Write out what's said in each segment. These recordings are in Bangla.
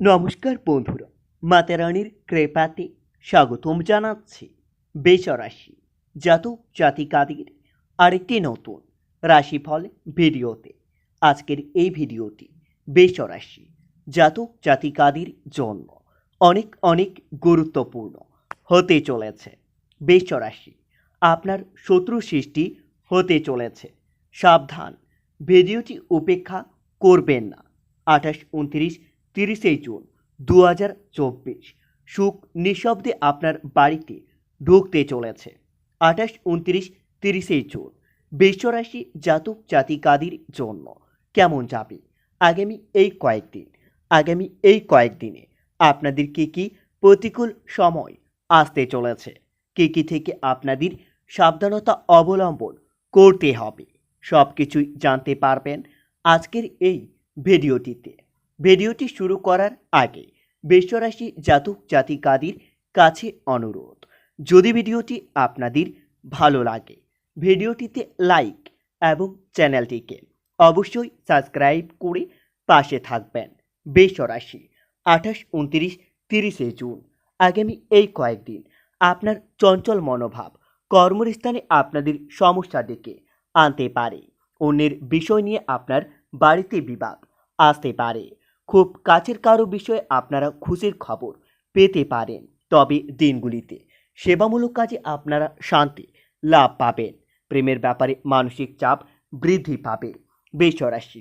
নমস্কার বন্ধুরা, মাতারানির কৃপাতে স্বাগতম জানাচ্ছি বেচরাশি জাতক জাতিকাদের আরেকটি নতুন রাশিফল ভিডিওতে। আজকের এই ভিডিওটি বেচরাশি জাতক জাতিকাদের জন্য অনেক অনেক গুরুত্বপূর্ণ হতে চলেছে। বেচরাশি আপনার শত্রু সৃষ্টি হতে চলেছে, সাবধান। ভিডিওটি উপেক্ষা করবেন না। 28, 29, 30 জুন 2024 সুখ নিঃশব্দে আপনার বাড়িতে ঢুকতে চলেছে। 28, 29, 30 জুন বৃষরাশি জাতক জাতিকাদের জন্য কেমন যাবে আগামী এই কয়েকদিনে আপনাদের কি প্রতিকূল সময় আসতে চলেছে, কি থেকে আপনাদের সাবধানতা অবলম্বন করতে হবে, সব কিছুই জানতে পারবেন আজকের এই ভিডিওটিতে। ভিডিওটি শুরু করার আগে বৃষরাশি জাতক জাতিকাদের কাছে অনুরোধ, যদি ভিডিওটি আপনাদের ভালো লাগে ভিডিওটিতে লাইক এবং চ্যানেলটিকে অবশ্যই সাবস্ক্রাইব করে পাশে থাকবেন। বৃষরাশি 28, 29, 30 জুন আগামী এই কয়েকদিন আপনার চঞ্চল মনোভাব কর্মস্থানে আপনাদের সমস্যা ডেকে আনতে পারে। অন্যের বিষয় নিয়ে আপনার বাড়িতে বিবাদ আসতে পারে। খুব কাছের কারো বিষয়ে আপনারা খুশির খবর পেতে পারেন। তবে দিনগুলিতে সেবামূলক কাজে আপনারা শান্তি লাভ পাবেন। প্রেমের ব্যাপারে মানসিক চাপ বৃদ্ধি পাবে। বৃষরাশি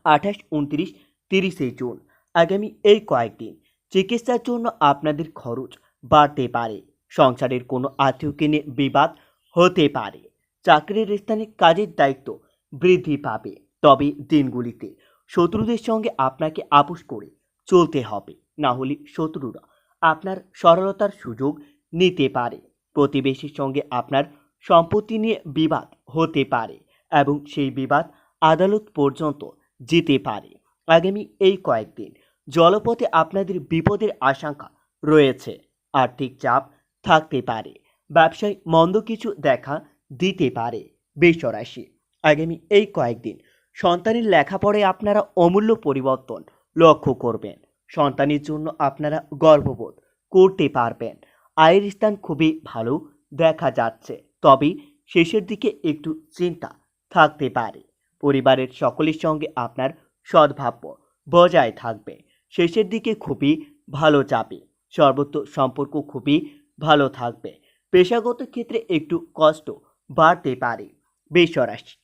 28, 29, 30 জুন আগামী এই কয়েকদিন চিকিৎসার জন্য আপনাদের খরচ বাড়তে পারে। সংসারের কোনো আত্মীয়কে নিয়ে বিবাদ হতে পারে। চাকরির স্থানে কাজের দায়িত্ব বৃদ্ধি পাবে। তবে দিনগুলিতে শত্রুদের সঙ্গে আপনাকে আপোষ করে চলতে হবে, না হলে শত্রুরা আপনার সরলতার সুযোগ নিতে পারে। প্রতিবেশীর সঙ্গে আপনার সম্পত্তি নিয়ে বিবাদ হতে পারে এবং সেই বিবাদ আদালত পর্যন্ত যেতে পারে। আগামী এই কয়েকদিন জলপথে আপনাদের বিপদের আশঙ্কা রয়েছে। আর্থিক চাপ থাকতে পারে। ব্যবসায় মন্দ কিছু দেখা দিতে পারে। বৃষরাশি আগামী এই কয়েকদিন সন্তানের লেখাপড়ায় আপনারা অমূল্য পরিবর্তন লক্ষ্য করবেন। সন্তানের জন্য আপনারা গর্ববোধ করতে পারবেন। আয়ের স্থান খুবই ভালো দেখা যাচ্ছে, তবে শেষের দিকে একটু চিন্তা থাকতে পারে। পরিবারের সকলের সঙ্গে আপনার সদ্ভাব্য বজায় থাকবে। শেষের দিকে খুবই ভালো যাবে। সর্বত্র সম্পর্ক খুবই ভালো থাকবে। পেশাগত ক্ষেত্রে একটু কষ্ট বাড়তে পারে। বৃষরাশি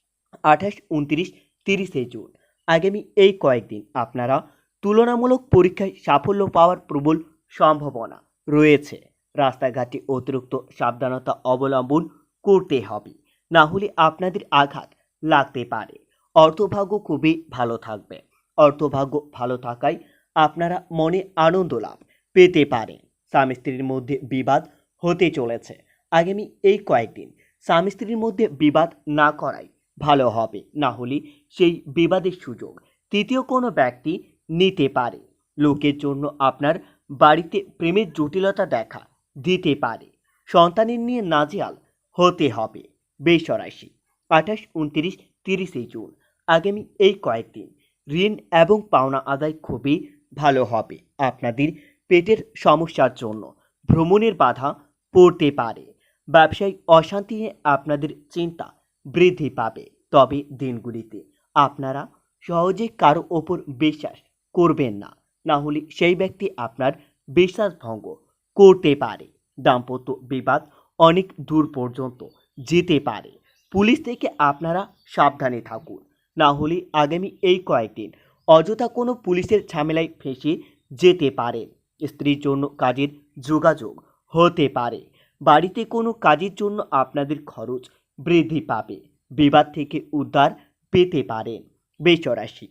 28, 29, 30 জুন আগামী এই কয়েকদিন আপনারা তুলনামূলক পরীক্ষায় সাফল্য পাওয়ার প্রবল সম্ভাবনা রয়েছে। রাস্তাঘাটে অতিরিক্ত সাবধানতা অবলম্বন করতে হবে, না হলে আপনাদের আঘাত লাগতে পারে। অর্থভাগ্য খুবই ভালো থাকবে। অর্থভাগ্য ভালো থাকায় আপনারা মনে আনন্দ লাভ পেতে পারেন। স্বামী স্ত্রীর মধ্যে বিবাদ হতে চলেছে। আগামী এই কয়েকদিন স্বামী স্ত্রীর মধ্যে বিবাদ না করাই ভালো হবে, না হলে সেই বিবাদের সুযোগ তৃতীয় কোনো ব্যক্তি নিতে পারে। লোকের জন্য আপনার বাড়িতে প্রেমের জটিলতা দেখা দিতে পারে। সন্তানের নিয়ে নাজেহাল হতে হবে। বৃষরাশি 28, 29, 30 জুন আগামী এই কয়েকদিন ঋণ এবং পাওনা আদায় খুবই ভালো হবে। আপনাদের পেটের সমস্যার জন্য ভ্রমণের বাধা পড়তে পারে। ব্যবসায়িক অশান্তি নিয়ে আপনাদের চিন্তা বৃদ্ধি পাবে। তবে দিনগুলিতে আপনারা সহজে কারো ওপর বিশ্বাস করবেন না, না হলে সেই ব্যক্তি আপনার বিশ্বাস ভঙ্গ করতে পারে। দাম্পত্য বিবাদ অনেক দূর পর্যন্ত যেতে পারে। পুলিশ থেকে আপনারা সাবধানে থাকুন, না হলে আগামী এই কয়েকদিন অযথা কোনো পুলিশের ঝামেলায় ফেঁসে যেতে পারেন। স্ত্রীর জন্য কাজের যোগাযোগ হতে পারে। বাড়িতে কোনো কাজের জন্য আপনাদের খরচ বৃদ্ধি পাবে। বিবাদ থেকে উদ্ধার পেতে পারেন। বৃষরাশি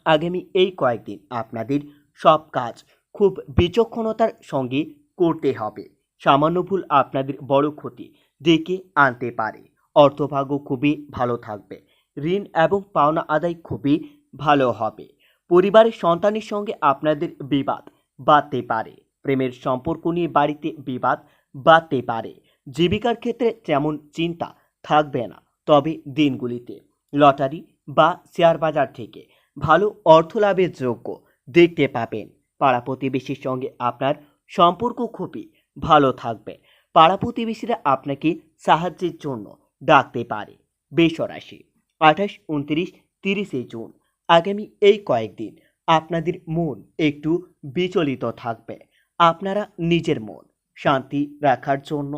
আগামী এই কয়েকদিন আপনাদের সব কাজ খুব বিচক্ষণতার সঙ্গে করতে হবে। সামান্য ভুল আপনাদের বড় ক্ষতি ডেকে আনতে পারে। অর্থভাগ্য খুবই ভালো থাকবে। ঋণ এবং পাওনা আদায় খুবই ভালো হবে। পরিবারের সন্তানের সঙ্গে আপনাদের বিবাদ বাড়তে পারে। প্রেমের সম্পর্ক নিয়ে বাড়িতে বিবাদ বাড়তে পারে। জীবিকার ক্ষেত্রে তেমন চিন্তা থাকবে না। তবে দিনগুলিতে লটারি বা শেয়ার বাজার থেকে ভালো অর্থ লাভের যোগ্য দেখতে পাবেন। পাড়া প্রতিবেশীর সঙ্গে আপনার সম্পর্ক খুবই ভালো থাকবে। পাড়া প্রতিবেশীরা আপনাকে সাহায্যের জন্য ডাকতে পারে। বৃষ রাশি 28, 29, 30 জুন আগামী এই কয়েকদিন আপনাদের মন একটু বিচলিত থাকবে। আপনারা নিজের মন শান্তি রাখার জন্য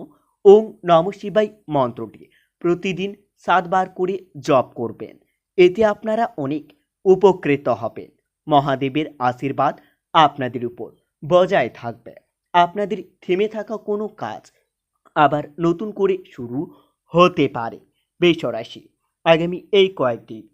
ওং নমঃ শিবায় মন্ত্রটি প্রতিদিন 7 বার করে জপ করবেন। এতে আপনারা অনেক উপকৃত হবেন। মহাদেবের আশীর্বাদ আপনাদের উপর বজায় থাকবে। আপনাদের থেমে থাকা কোনো কাজ আবার নতুন করে শুরু হতে পারে। বৃষ রাশি আগামী এই কয়েকদিন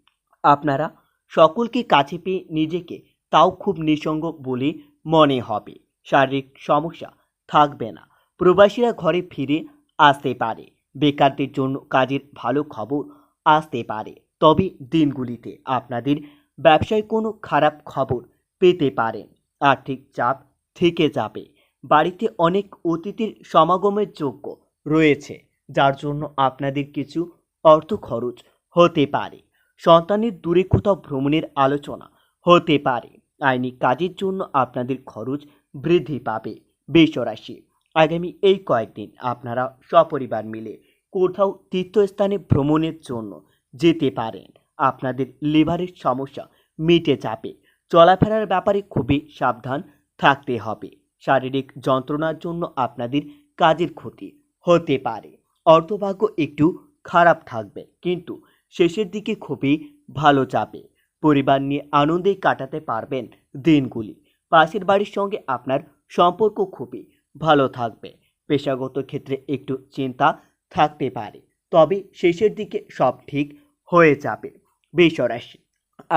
আপনারা সকলকে কাছে পেয়ে নিজেকে তাও খুব নিঃসঙ্গ বলে মনে হবে। শারীরিক সমস্যা থাকবে না। প্রবাসীরা ঘরে ফিরে আসতে পারে। বেকারদের জন্য কাজের ভালো খবর আসতে পারে। তবে দিনগুলিতে আপনাদের ব্যবসায় কোনো খারাপ খবর পেতে পারেন। আর্থিক চাপ থেকে যাবে। বাড়িতে অনেক অতিথির সমাগমের যোগ্য রয়েছে, যার জন্য আপনাদের কিছু অর্থ খরচ হতে পারে। সন্তানের দূরে কোথাও ভ্রমণের আলোচনা হতে পারে। আইনি কাজের জন্য আপনাদের খরচ বৃদ্ধি পাবে। বৃষ রাশি আগামী এই কয়েকদিন আপনারা সপরিবার মিলে কোথাও তীর্থস্থানে ভ্রমণের জন্য যেতে পারেন। আপনাদের লিভারের সমস্যা মিটে যাবে। চলাফেরার ব্যাপারে খুবই সাবধান থাকতে হবে। শারীরিক যন্ত্রণার জন্য আপনাদের কাজের ক্ষতি হতে পারে। অর্থভাগ্য একটু খারাপ থাকবে, কিন্তু শেষের দিকে খুবই ভালো যাবে। পরিবার নিয়ে আনন্দে কাটাতে পারবেন দিনগুলি। পাশের বাড়ির সঙ্গে আপনার সম্পর্ক খুবই ভালো থাকবে। পেশাগত ক্ষেত্রে একটু চিন্তা থাকতে পারে, তবে শেষের দিকে সব ঠিক হয়ে যাবে। বৃষ রাশি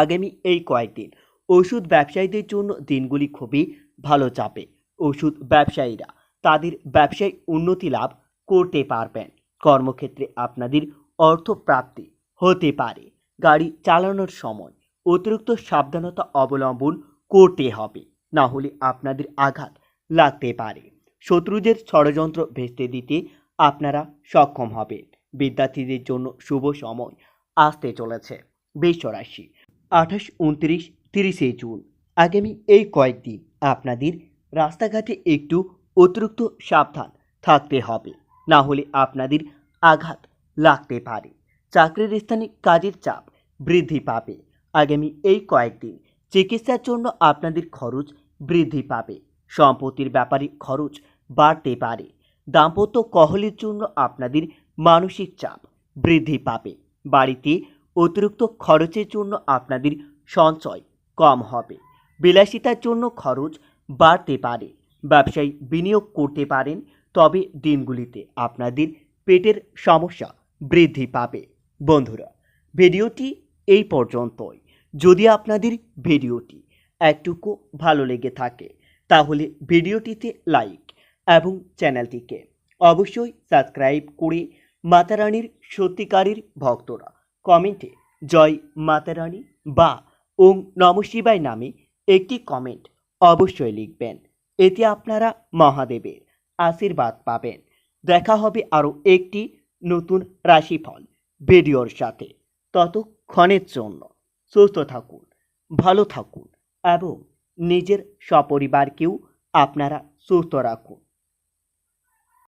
আগামী এই কয়েকদিন ওষুধ ব্যবসায়ীদের জন্য দিনগুলি খুবই ভালো যাবে। ওষুধ ব্যবসায়ীরা তাদের ব্যবসায় উন্নতি লাভ করতে পারবেন। কর্মক্ষেত্রে আপনাদের অর্থ প্রাপ্তি হতে পারে। গাড়ি চালানোর সময় অতিরিক্ত সাবধানতা অবলম্বন করতে হবে, না হলে আপনাদের আঘাত লাগতে পারে। শত্রুদের ষড়যন্ত্র ভেস্তে দিতে আপনারা সক্ষম হবেন। বিদ্যার্থীদের জন্য শুভ সময় আসতে চলেছে। বৃষ রাশি 28, 29, 30 জুন আগামী এই কয়েকদিন আপনাদের রাস্তাঘাটে একটু অতিরিক্ত সাবধান থাকতে হবে, না হলে আপনাদের আঘাত লাগতে পারে। চাকরির স্থানে কাজের চাপ বৃদ্ধি পাবে। আগামী এই কয়েকদিন চিকিৎসার জন্য আপনাদের খরচ বৃদ্ধি পাবে। সম্পত্তির ব্যাপারে খরচ বাড়তে পারে। দাম্পত্য কলহের জন্য আপনাদের মানসিক চাপ বৃদ্ধি পাবে। বাড়িতে অতিরিক্ত খরচের জন্য আপনাদের সঞ্চয় কম হবে। বিলাসিতার জন্য খরচ বাড়তে পারে। ব্যবসায় বিনিয়োগ করতে পারেন, তবে দিনগুলিতে আপনাদের পেটের সমস্যা বৃদ্ধি পাবে। বন্ধুরা, ভিডিওটি এই পর্যন্তই। যদি আপনাদের ভিডিওটি একটুকু ভালো লেগে থাকে তাহলে ভিডিওটিতে লাইক এবং চ্যানেলটিকে অবশ্যই সাবস্ক্রাইব করে মাতা রানীর সত্যিকারের ভক্তরা কমেন্টে জয় মাতা রানী বা ওং নমঃ শিবায় নামে একটি কমেন্ট অবশ্যই লিখবেন। এতে আপনারা মহাদেবের আশীর্বাদ পাবেন। দেখা হবে আরও একটি নতুন রাশিফল ভিডিওর সাথে। ততক্ষণের জন্য সুস্থ থাকুন, ভালো থাকুন এবং নিজের সপরিবারকেও আপনারা সুস্থ রাখুন।